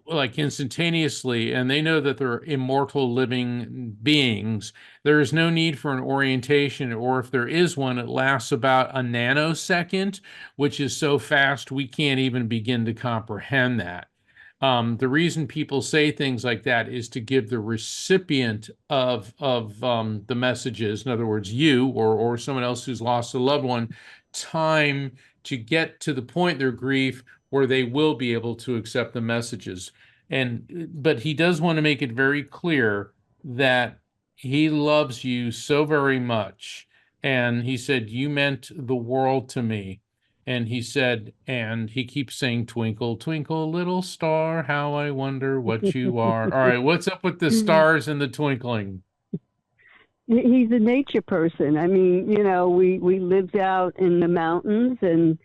S2: like instantaneously, and they know that they're immortal living beings. There is no need for an orientation, or if there is one, it lasts about a nanosecond, which is so fast we can't even begin to comprehend that. The reason people say things like that is to give the recipient of the messages, in other words, you or someone else who's lost a loved one, time to get to the point in their grief where they will be able to accept the messages. But he does want to make it very clear that he loves you so very much. And he said, you meant the world to me. And he said, and he keeps saying, twinkle, twinkle, little star, how I wonder what you are. All right, what's up with the stars and the twinkling?
S5: He's a nature person. I mean, you know, we lived out in the mountains, and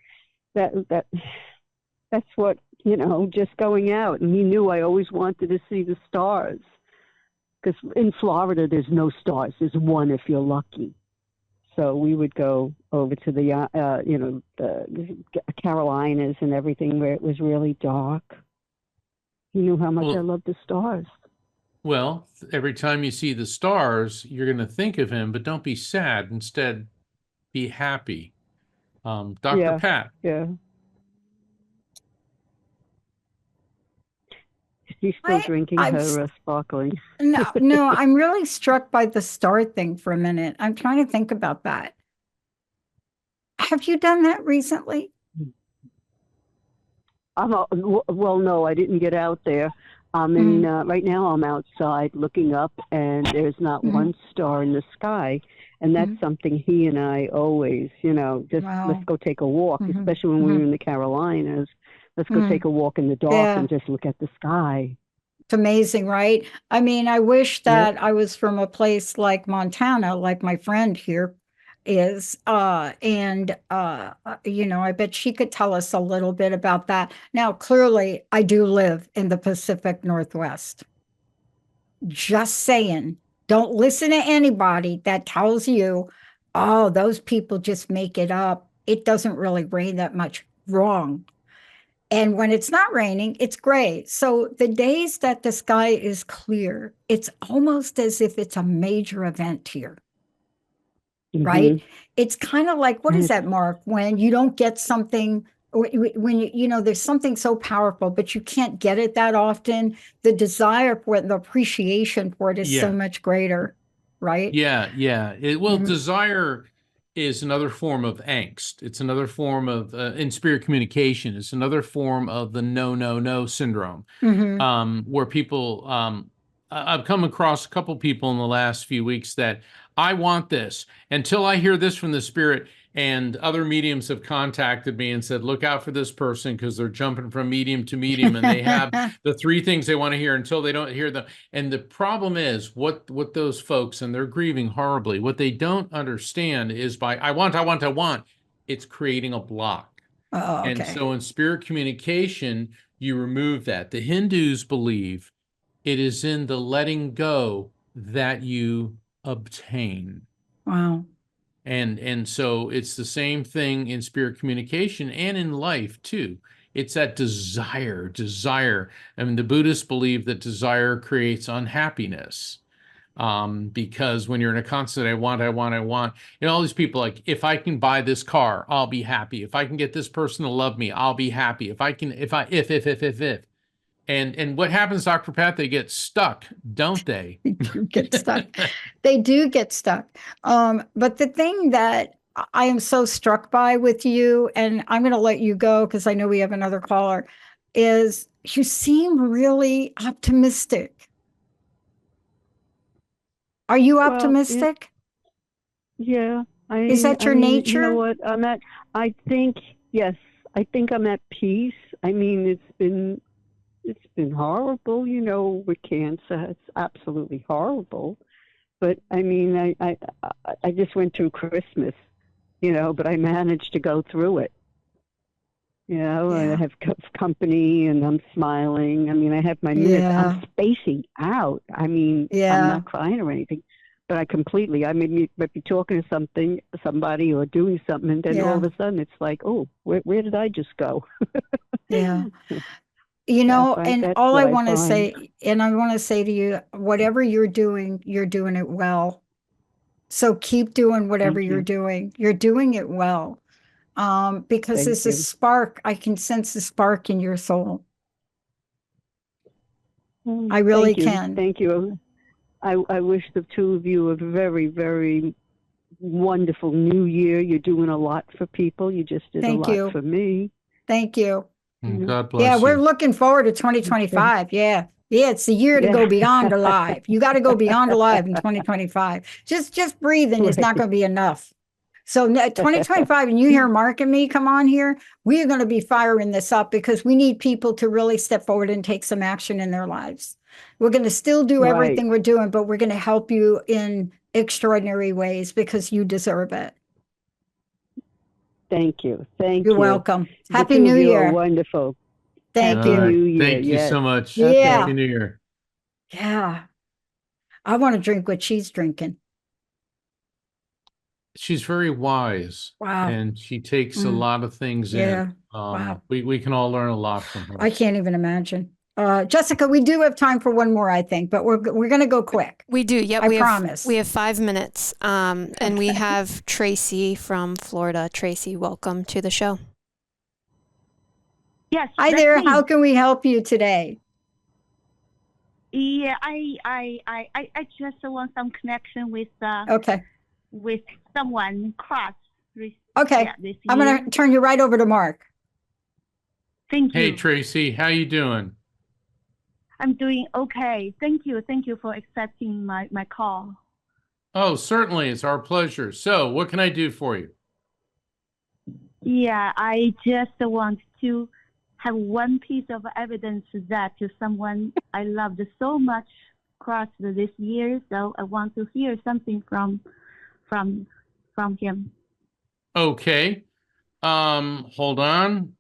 S5: that's what, you know, just going out. And he knew I always wanted to see the stars, because in Florida there's no stars. There's one if you're lucky. So we would go over to the, you know, the Carolinas and everything where it was really dark. He knew how much I loved the stars.
S2: Well, every time you see the stars, you're going to think of him, but don't be sad. Instead, be happy. Dr. Pat.
S5: Yeah. He's still drinking her sparkling.
S3: No, I'm really struck by the star thing for a minute. I'm trying to think about that. Have you done that recently?
S5: Well, no, I didn't get out there. Right now I'm outside looking up, and there's not one star in the sky. And that's something he and I always, you know, just let's go take a walk, especially when we were in the Carolinas. Let's go take a walk in the dark and just look at the sky.
S3: It's amazing, right? I mean, I wish that I was from a place like Montana, like my friend here is. You know, I bet she could tell us a little bit about that. Now, clearly, I do live in the Pacific Northwest. Just saying, don't listen to anybody that tells you, oh, those people just make it up. It doesn't really rain that much. Wrong. And when it's not raining, it's gray. So the days that the sky is clear, it's almost as if it's a major event here, right? It's kind of like, what is that, Mark? When you don't get something, when you know, there's something so powerful, but you can't get it that often. The desire for it, the appreciation for it is so much greater, right?
S2: Yeah. Desire is another form of angst. It's another form of, in spirit communication, it's another form of the no syndrome, where people, I've come across a couple people in the last few weeks that I want this until I hear this from the spirit. And other mediums have contacted me and said, look out for this person because they're jumping from medium to medium and they have the three things they want to hear until they don't hear them. And the problem is what those folks, and they're grieving horribly, what they don't understand is by I want, it's creating a block. And so in spirit communication, you remove that. The Hindus believe it is in the letting go that you obtain.
S3: Wow.
S2: And so it's the same thing in spirit communication and in life too. It's that desire. I mean, the Buddhists believe that desire creates unhappiness. Because when you're in a constant, I want, you know, all these people like, if I can buy this car, I'll be happy. If I can get this person to love me, I'll be happy. If And what happens, Dr. Pat? They get stuck, don't they?
S3: They do get stuck. They do get stuck. But the thing that I am so struck by with you, and I'm going to let you go because I know we have another caller, is you seem really optimistic. Are you optimistic?
S5: Yeah.
S3: Is that your nature?
S5: You know what? I think I'm at peace. I mean, it's been horrible, you know, with cancer. It's absolutely horrible. But I mean, I just went through Christmas, you know, but I managed to go through it. You know, I have company and I'm smiling. I mean, I have my minutes. I'm spacing out. I mean, I'm not crying or anything, but I might be talking to somebody or doing something. And then all of a sudden it's like, oh, where did I just go?
S3: Yeah. You know, and all I want to say, and I want to say to you, whatever you're doing it well. So keep doing whatever you're doing. You're doing it well. Because there's a spark, I can sense the spark in your soul. I really
S5: Thank you.
S3: can.
S5: Thank you. I wish the two of you a very, very wonderful new year. You're doing a lot for people. You just did a
S3: Thank
S5: lot
S3: you.
S5: for me.
S3: Thank you.
S2: God
S3: Yeah,
S2: bless
S3: we're
S2: you.
S3: looking forward to 2025. Yeah. Yeah, it's the year to go
S5: Yeah.
S3: beyond alive. You got to go beyond alive in 2025. Just breathing is not
S5: Right.
S3: going to be enough. So 2025, and you hear Mark and me come on here, we are going to be firing this up because we need people to really step forward and take some action in their lives. We're going to still do
S5: Right.
S3: everything we're doing, but we're going to help you in extraordinary ways because you deserve it.
S5: Thank you. Thank
S3: You're
S5: you.
S3: welcome.
S5: The
S3: Happy
S5: two of
S3: New
S5: you are
S3: Year.
S5: wonderful.
S3: Thank
S5: Happy
S3: you.
S5: New Year.
S2: Thank you
S5: Yes.
S2: so much.
S3: Yeah.
S2: Happy New Year.
S3: Yeah. I want to drink what she's drinking.
S2: She's very wise,
S3: Wow.
S2: and she takes a
S3: Mm.
S2: lot of things
S3: Yeah.
S2: in.
S3: Wow.
S2: We can all learn a lot from her.
S3: I can't even imagine. Jessica, we do have time for one more, I think, but we're going to go quick.
S4: We do. Yep.
S3: I promise.
S4: We have 5 minutes. And we
S3: Okay.
S4: have Tracy from Florida. Tracy, welcome to the show.
S6: Yes.
S3: Hi
S6: that's
S3: there.
S6: me.
S3: How can we help you today?
S6: Yeah, I just want some connection with
S3: Okay.
S6: someone cross.
S3: Okay.
S6: Yeah, this
S3: I'm
S6: year.
S3: going to turn you right over to Mark.
S6: Thank
S2: Hey,
S6: you.
S2: Tracy, how you doing?
S6: I'm doing okay. Thank you. Thank you for accepting my call.
S2: Oh, certainly. It's our pleasure. So what can I do for you?
S6: Yeah, I just want to have one piece of evidence that someone I loved so much crossed this year. So I want to hear something from him.
S2: Okay. Hold on.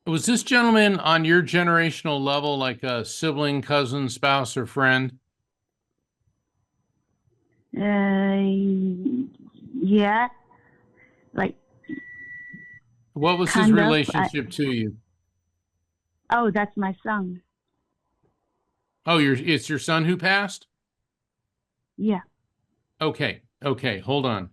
S2: Was this gentleman on your generational level, like a sibling, cousin, spouse, or friend?
S6: Yeah, like
S2: What was his
S6: kind of.
S2: relationship to you?
S6: Oh, that's my son.
S2: Oh, it's your son who passed?
S6: Yeah.
S2: Okay. Okay. Hold on.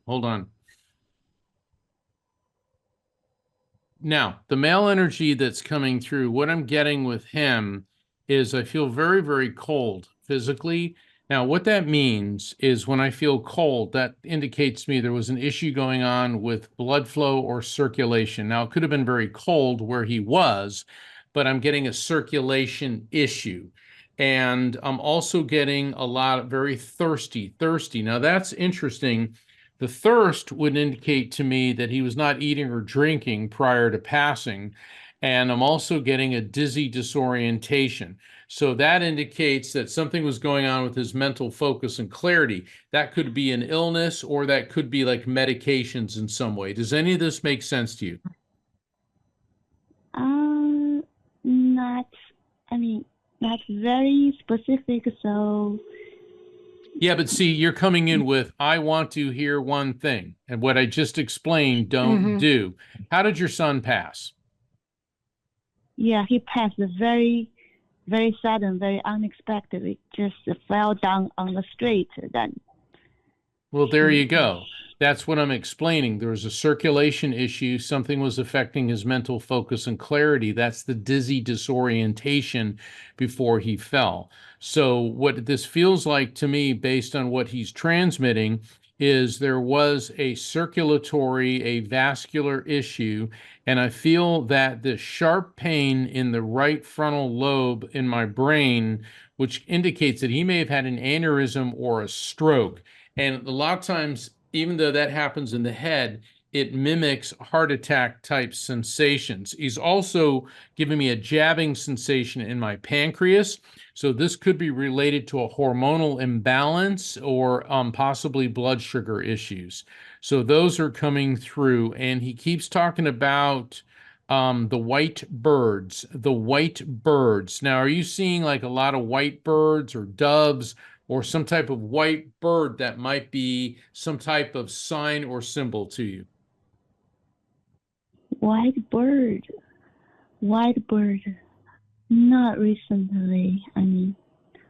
S2: Now, the male energy that's coming through, what I'm getting with him is I feel very, very cold physically. Now, what that means is when I feel cold, that indicates to me there was an issue going on with blood flow or circulation. Now, it could have been very cold where he was, but I'm getting a circulation issue. And I'm also getting a lot of very thirsty. Now, that's interesting. The thirst would indicate to me that he was not eating or drinking prior to passing. And I'm also getting a dizzy disorientation. So that indicates that something was going on with his mental focus and clarity. That could be an illness, or that could be like medications in some way. Does any of this make sense to you?
S6: Not very specific. So
S2: Yeah, but see, you're coming in with, I want to hear one thing. And what I just explained, don't do. How did your son pass?
S6: yeah, he passed very, very sudden, very unexpectedly. Just fell down on the street. Then.
S2: Well, there you go. That's what I'm explaining. There was a circulation issue. Something was affecting his mental focus and clarity. That's the dizzy disorientation before he fell. So what this feels like to me, based on what he's transmitting, is there was a circulatory, a vascular issue, and I feel that the sharp pain in the right frontal lobe in my brain, which indicates that he may have had an aneurysm or a stroke. And a lot of times, even though that happens in the head, it mimics heart attack type sensations. He's also giving me a jabbing sensation in my pancreas. So this could be related to a hormonal imbalance or possibly blood sugar issues. So those are coming through. And he keeps talking about the white birds. Now, are you seeing like a lot of white birds or doves, or some type of white bird that might be some type of sign or symbol to you?
S6: White bird. Not recently.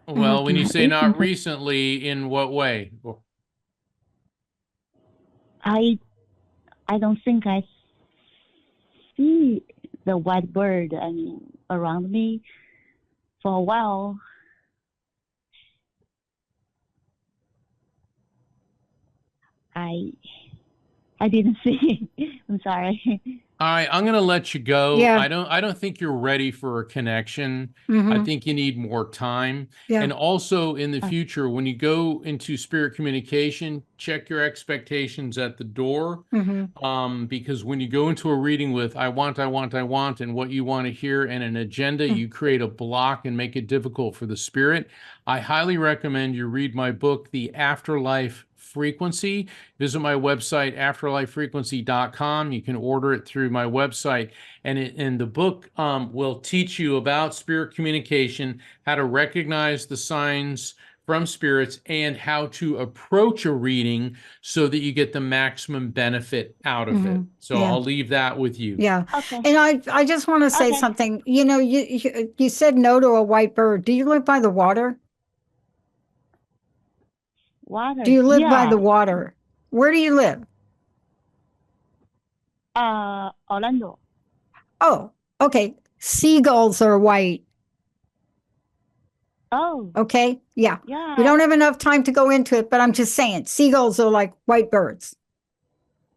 S2: Well, when you say not recently, in what way?
S6: I don't think I see the white bird around me for a while. I didn't see. I'm sorry.
S2: All right, I'm going to let you go.
S3: Yeah.
S2: I don't think you're ready for a connection. I
S3: Mhm.
S2: think you need more time.
S3: Yeah.
S2: And also in the future, when you go into spirit communication, check your expectations at the door.
S3: Mhm.
S2: Because when you go into a reading with I want, and what you want to hear and an agenda, you create a block and make it difficult for the spirit. I highly recommend you read my book, The Afterlife Frequency. Visit my website, afterlifefrequency.com. You can order it through my website. And the book will teach you about spirit communication, how to recognize the signs from spirits, and how to approach a reading so that you get the maximum benefit out of it. So
S3: Yeah.
S2: I'll leave that with you.
S3: Yeah.
S6: Okay.
S3: And I just want to say
S6: Okay.
S3: something. You know, you said no to a white bird. Do you live by the water?
S6: Water.
S3: Do you live by
S6: Yeah.
S3: the water? Where do you live?
S6: Orlando.
S3: Oh, okay. Seagulls are white.
S6: Oh,
S3: Okay. Yeah.
S6: yeah.
S3: We don't have enough time to go into it, but I'm just saying seagulls are like white birds,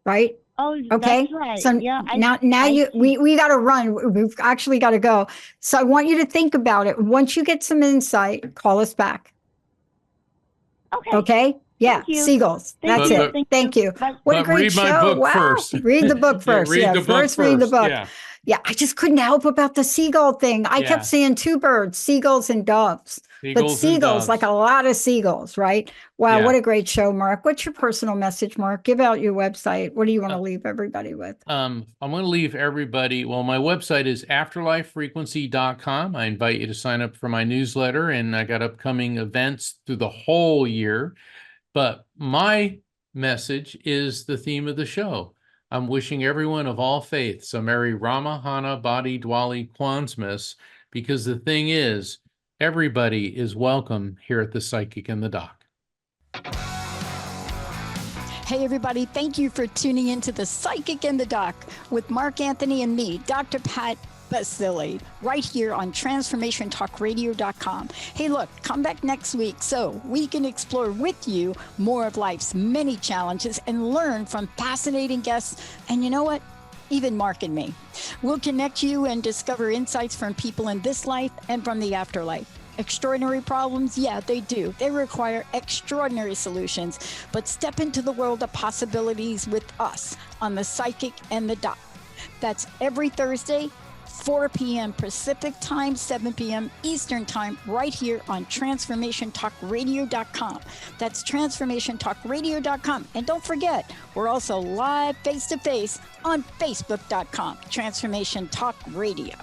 S3: right?
S6: Oh,
S3: Okay.
S6: that's right.
S3: So
S6: Yeah.
S3: now
S6: I see.
S3: we got to run. We've actually got to go. So I want you to think about it. Once you get some insight, call us back.
S6: Okay.
S3: Okay. Yeah.
S6: Thank you.
S3: Seagulls.
S6: Thank
S3: That's
S6: you.
S3: it. Thank you.
S6: But
S3: What a
S2: But
S3: great
S2: read my
S3: show.
S2: book
S3: Wow.
S2: first.
S3: Read the book first.
S2: Read
S3: Yeah.
S2: the book
S3: First read the book.
S2: Yeah.
S3: Yeah. I just couldn't help about the seagull thing. I
S2: Yeah.
S3: kept seeing two birds, seagulls and doves. But
S2: Seagulls and
S3: seagulls, like
S2: doves.
S3: a lot of seagulls, right? Wow,
S2: Yeah.
S3: what a great show, Mark. What's your personal message, Mark? Give out your website. What do you want to leave everybody with?
S2: I'm going to leave everybody. Well, my website is afterlifefrequency.com. I invite you to sign up for my newsletter, and I got upcoming events through the whole year. But my message is the theme of the show. I'm wishing everyone of all faiths a merry Rama-Hana-Bodhi-Diwali-Kwanz-Mas, because the thing is, everybody is welcome here at the Psychic in the Dock.
S1: Hey, everybody, thank you for tuning into the Psychic in the Dock with Mark Anthony and me, Dr. Pat Baccili, right here on TransformationTalkRadio.com. Hey, look, come back next week so we can explore with you more of life's many challenges and learn from fascinating guests. And you know what? Even Mark and me. We'll connect you and discover insights from people in this life and from the afterlife. Extraordinary problems? Yeah, they do. They require extraordinary solutions. But step into the world of possibilities with us on the Psychic and the Doc. That's every Thursday, 4 p.m. Pacific Time, 7 p.m. Eastern Time, right here on TransformationTalkRadio.com. That's TransformationTalkRadio.com. And don't forget, we're also live face-to-face on Facebook.com, Transformation Talk Radio.